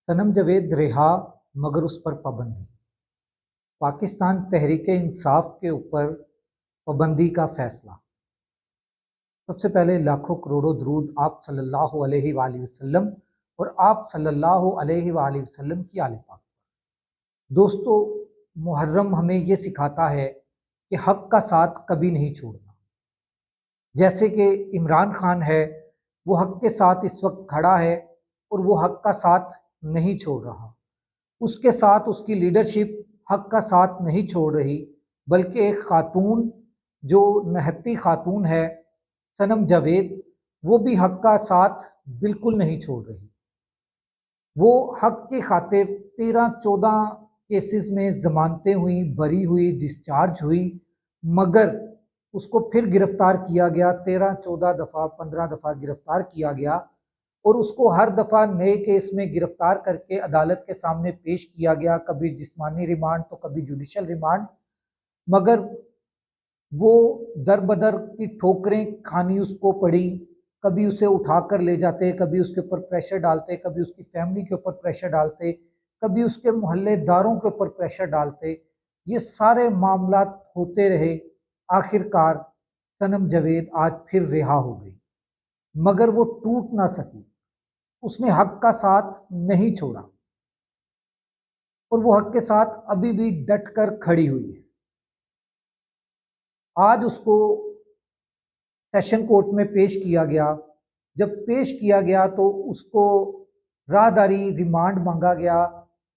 सनम जावेद रिहा मगर उस पर पाबंदी। पाकिस्तान तहरीक इंसाफ के ऊपर पाबंदी का फैसला। सबसे पहले लाखों करोड़ों दरूद आप सल्लल्लाहु अलैहि वसल्लम और आप सल्लल्लाहु अलैहि वसल्लम की आले पाक। दोस्तों, मुहर्रम हमें ये सिखाता है कि हक का साथ कभी नहीं छोड़ना। जैसे कि इमरान खान है, वो हक के साथ इस वक्त खड़ा है और वो हक का साथ नहीं छोड़ रहा। उसके साथ उसकी लीडरशिप हक का साथ नहीं छोड़ रही, बल्कि एक खातून जो नहत्ती खातून है सनम जावेद, वो भी हक का साथ बिल्कुल नहीं छोड़ रही। वो हक की खातिर 13-14 केसेस में जमानतें हुई, बरी हुई, डिस्चार्ज हुई, मगर उसको फिर गिरफ्तार किया गया। 13-14 दफ़ा 15 दफ़ा गिरफ्तार किया गया और उसको हर दफ़ा नए केस में गिरफ्तार करके अदालत के सामने पेश किया गया, कभी जिस्मानी रिमांड तो कभी जुडिशल रिमांड। मगर वो दर बदर की ठोकरें खानी उसको पड़ी। कभी उसे उठाकर ले जाते, कभी उसके ऊपर प्रेशर डालते, कभी उसकी फैमिली के ऊपर प्रेशर डालते, कभी उसके मोहल्लेदारों के ऊपर प्रेशर डालते। ये सारे मामला होते रहे। आखिरकार सनम जावेद आज फिर रिहा हो गई, मगर वो टूट ना सकी। उसने हक का साथ नहीं छोड़ा और वो हक के साथ अभी भी डट कर खड़ी हुई है। आज उसको सेशन कोर्ट में पेश किया गया। जब पेश किया गया तो उसको राहदारी रिमांड मांगा गया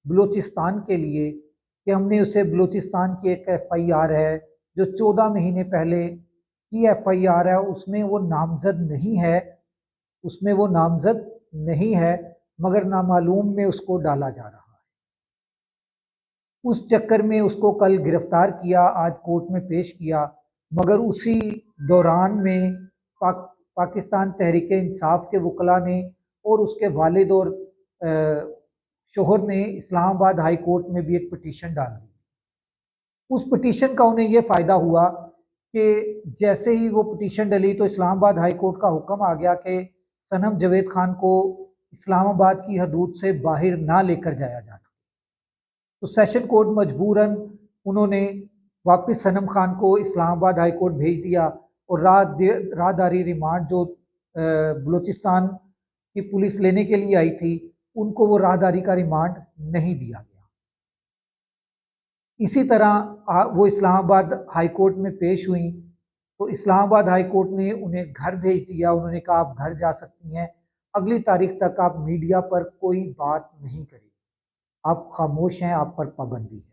बलूचिस्तान के लिए कि हमने उसे बलूचिस्तान की एक FIR है जो 14 महीने पहले की FIR है, उसमें वो नामजद नहीं है, उसमें वो नामजद नहीं है, मगर नामालूम में उसको डाला जा रहा है। उस चक्कर में उसको कल गिरफ्तार किया, आज कोर्ट में पेश किया, मगर उसी दौरान में पाकिस्तान तहरीक इंसाफ के वकला ने और उसके वालिद और शोहर ने इस्लामाबाद हाई कोर्ट में भी एक पिटीशन डाल दी। उस पिटीशन का उन्हें यह फ़ायदा हुआ कि जैसे ही वो पिटीशन डली तो इस्लामाबाद हाई कोर्ट का हुक्म आ गया कि सनम जावेद खान को इस्लामाबाद की हदूद से बाहर ना लेकर जाया जा सके। तो सेशन कोर्ट मजबूरन उन्होंने वापस सनम खान को इस्लामाबाद हाई कोर्ट भेज दिया और राहदारी रिमांड जो बलूचिस्तान की पुलिस लेने के लिए आई थी, उनको वो राहदारी का रिमांड नहीं दिया गया। इसी तरह वो इस्लामाबाद हाई कोर्ट में पेश हुई तो इस्लामाबाद हाई कोर्ट ने उन्हें घर भेज दिया। उन्होंने कहा आप घर जा सकती हैं, अगली तारीख तक आप मीडिया पर कोई बात नहीं करें, आप खामोश हैं, आप पर पाबंदी है।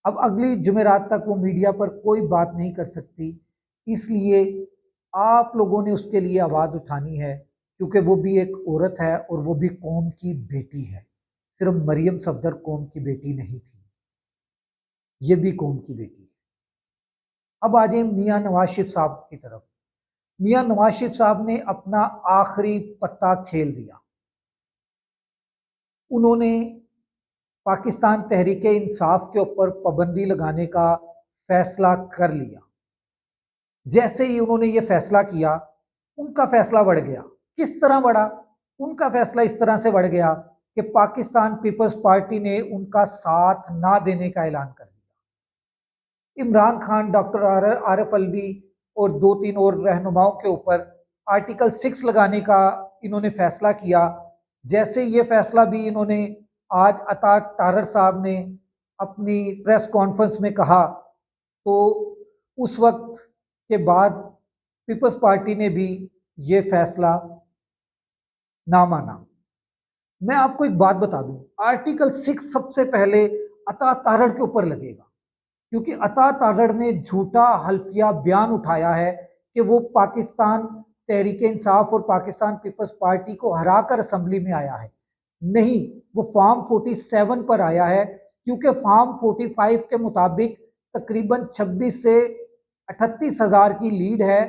अब अगली जुमेरात तक वो मीडिया पर कोई बात नहीं कर सकती, इसलिए आप लोगों ने उसके लिए आवाज़ उठानी है, क्योंकि वो भी एक औरत है और वो भी कौम की बेटी है। सिर्फ मरियम सफदर कौम की बेटी नहीं थी, ये भी कौम की बेटी है। अब आ जाए मियाँ नवाज शरीफ साहब की तरफ। मियाँ नवाज शरीफ साहब ने अपना आखिरी पत्ता खेल दिया। उन्होंने पाकिस्तान तहरीक इंसाफ के ऊपर पाबंदी लगाने का फैसला कर लिया। जैसे ही उन्होंने ये फैसला किया, उनका फैसला बढ़ गया। किस तरह बढ़ा? उनका फैसला इस तरह से बढ़ गया कि पाकिस्तान पीपल्स पार्टी ने उनका साथ ना देने का ऐलान कर दिया। इमरान खान, डॉक्टर आरिफ अलवी और 2-3 और रहनुमाओं के ऊपर आर्टिकल 6 लगाने का इन्होंने फैसला किया। जैसे ये फैसला भी इन्होंने आज अता तारड़ साहब ने अपनी प्रेस कॉन्फ्रेंस में कहा, तो उस वक्त के बाद पीपल्स पार्टी ने भी ये फैसला ना माना। मैं आपको एक बात बता दूं, आर्टिकल 6 सबसे पहले अता तारड़ के ऊपर लगेगा, क्योंकि अता तारड़ ने झूठा हल्फिया बयान उठाया है कि वो पाकिस्तान तहरीक इंसाफ और पाकिस्तान पीपल्स पार्टी को हराकर असेंबली में आया है। नहीं, वो फॉर्म 47 पर आया है, क्योंकि फॉर्म 45 के मुताबिक तकरीबन 26 से 38 हज़ार की लीड है।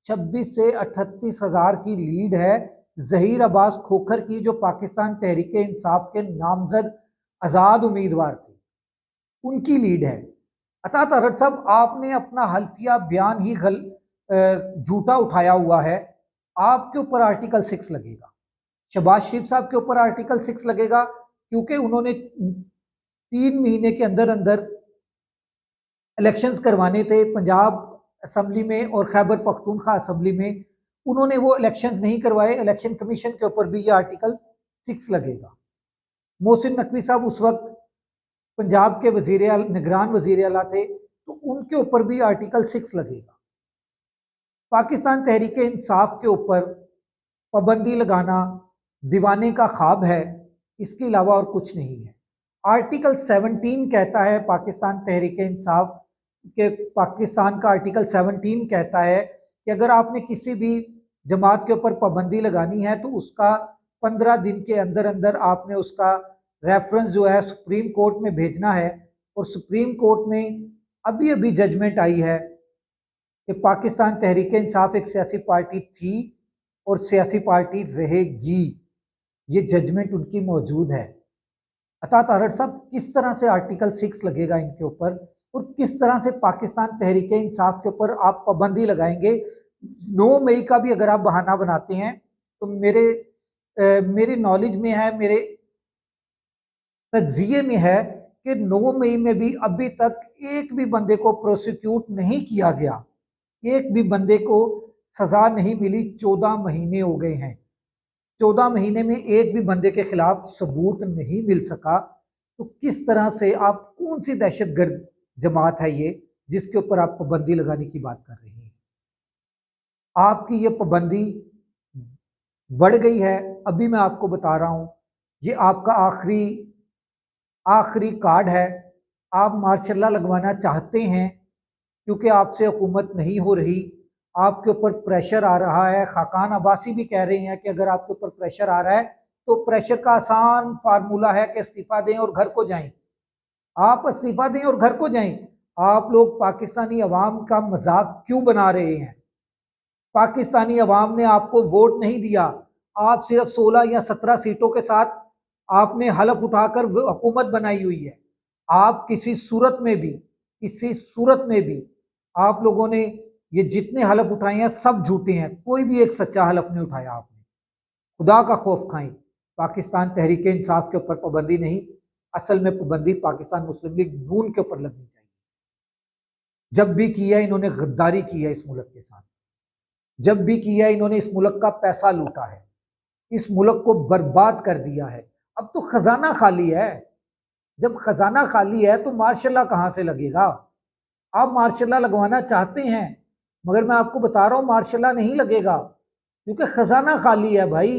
26 से 38 हज़ार की लीड है जहीर अब्बास खोखर की, जो पाकिस्तान तहरीक इंसाफ के नामजद आज़ाद उम्मीदवार थे, उनकी लीड है। अता तारड़ साहब, आपने अपना हल्फिया बयान ही झूठा उठाया हुआ है, आपके ऊपर आर्टिकल 6 लगेगा। शहबाज शरीफ साहब के ऊपर आर्टिकल 6 लगेगा क्योंकि उन्होंने 3 महीने के अंदर अंदर इलेक्शंस करवाने थे पंजाब असेंबली में और खैबर पख्तूनख्वा असेंबली में, उन्होंने वो इलेक्शंस नहीं करवाए। इलेक्शन कमीशन के ऊपर भी ये आर्टिकल 6 लगेगा। मोहसिन नकवी साहब उस वक्त पंजाब के निगरान वजीर आला थे, तो उनके ऊपर भी आर्टिकल 6 लगेगा। पाकिस्तान तहरीक इंसाफ के ऊपर पाबंदी लगाना दीवाने का ख्वाब है, इसके अलावा और कुछ नहीं है। आर्टिकल 17 कहता है पाकिस्तान तहरीक इंसाफ के, पाकिस्तान का आर्टिकल 17 कहता है कि अगर आपने किसी भी जमात के ऊपर पाबंदी लगानी है तो उसका 15 दिन के अंदर अंदर आपने उसका रेफरेंस जो है सुप्रीम कोर्ट में भेजना है। और सुप्रीम कोर्ट में अभी अभी जजमेंट आई है कि पाकिस्तान तहरीक इंसाफ एक सियासी पार्टी थी और सियासी पार्टी रहेगी। ये जजमेंट उनकी मौजूद है। अता तारड़ साहब, किस तरह से आर्टिकल 6 लगेगा इनके ऊपर और किस तरह से पाकिस्तान तहरीक इंसाफ के ऊपर आप पाबंदी लगाएंगे? 9 मई का भी अगर आप बहाना बनाते हैं तो मेरे नॉलेज में है, मेरे तज्जिए में है कि 9 मई में भी अभी तक एक भी बंदे को प्रोसिक्यूट नहीं किया गया, एक भी बंदे को सजा नहीं मिली। 14 महीने हो गए हैं, 14 महीने में एक भी बंदे के खिलाफ सबूत नहीं मिल सका। तो किस तरह से आप, कौन सी दहशतगर्द जमात है ये जिसके ऊपर आप पाबंदी लगाने की बात कर रहे हैं? आपकी ये पाबंदी बढ़ गई है। अभी मैं आपको बता रहा हूं, ये आपका आखिरी कार्ड है। आप मार्शल लॉ लगवाना चाहते हैं क्योंकि आपसे हुकूमत नहीं हो रही, आपके ऊपर प्रेशर आ रहा है। खाकान अब्बासी भी कह रहे हैं कि अगर आपके ऊपर प्रेशर आ रहा है तो प्रेशर का आसान फार्मूला है कि इस्तीफा दें और घर को जाएं। आप इस्तीफा दें और घर को जाएं। आप लोग पाकिस्तानी अवाम का मजाक क्यों बना रहे हैं? पाकिस्तानी अवाम ने आपको वोट नहीं दिया। आप सिर्फ 16 या 17 सीटों के साथ आपने हलफ उठाकर हुकूमत बनाई हुई है। आप किसी सूरत में भी आप लोगों ने ये जितने हलफ उठाए हैं सब झूठे हैं, कोई भी एक सच्चा हलफ नहीं उठाया आपने। खुदा का खौफ खाएं। पाकिस्तान तहरीक इंसाफ के ऊपर पाबंदी नहीं, असल में पाबंदी पाकिस्तान मुस्लिम लीग नून के ऊपर लगनी चाहिए। जब भी किया इन्होंने गद्दारी की है इस मुल्क के साथ, जब भी किया इन्होंने इस मुल्क का पैसा लूटा है, इस मुल्क को बर्बाद कर दिया है। अब तो खजाना खाली है। जब खजाना खाली है तो मार्शल लॉ कहां से लगेगा? आप मार्शल लॉ लगवाना चाहते हैं मगर मैं आपको बता रहा हूं मार्शल लॉ नहीं लगेगा क्योंकि खजाना खाली है भाई।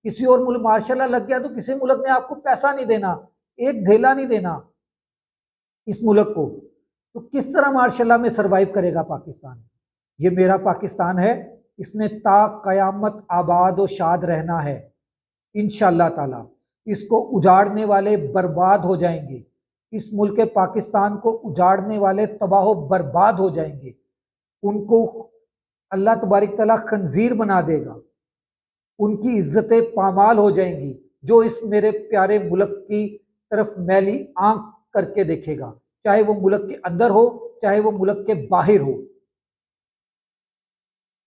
किसी और मुल्क मार्शल लॉ लग गया तो किसी मुल्क ने आपको पैसा नहीं देना, एक धेला नहीं देना इस मुल्क को। तो किस तरह मार्शल लॉ में सरवाइव करेगा पाकिस्तान? ये मेरा पाकिस्तान है, इसने ता कयामत आबाद और शाद रहना है इंशाअल्लाह ताला। इसको उजाड़ने वाले बर्बाद हो जाएंगे, इस मुल्क पाकिस्तान को उजाड़ने वाले तबाह बर्बाद हो जाएंगे। उनको अल्लाह तबारिक तआला खंजीर बना देगा, उनकी इज्जतें पामाल हो जाएंगी। जो इस मेरे प्यारे मुल्क की तरफ मैली आंख करके देखेगा, चाहे वो मुल्क के अंदर हो चाहे वो मुल्क के बाहर हो।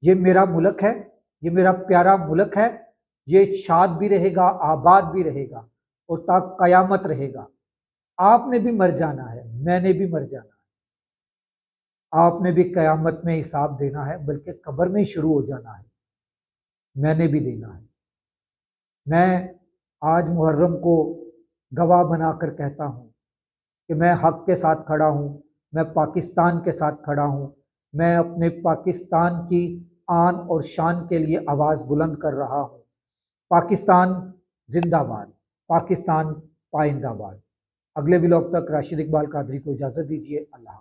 ये मेरा मुल्क है, ये मेरा प्यारा मुल्क है, ये शाद भी रहेगा, आबाद भी रहेगा और ता कयामत रहेगा। आपने भी मर जाना है, मैंने भी मर जाना है, आपने भी कयामत में हिसाब देना है, बल्कि कब्र में ही शुरू हो जाना है, मैंने भी देना है। मैं आज मुहर्रम को गवाह बनाकर कहता हूँ कि मैं हक के साथ खड़ा हूँ, मैं पाकिस्तान के साथ खड़ा हूँ, मैं अपने पाकिस्तान की आन और शान के लिए आवाज़ बुलंद कर रहा हूँ। पाकिस्तान जिंदाबाद, पाकिस्तान पाइंदाबाद। अगले व्लॉग तक राशिद इकबाल कादरी को इजाज़त दीजिए। अल्लाह।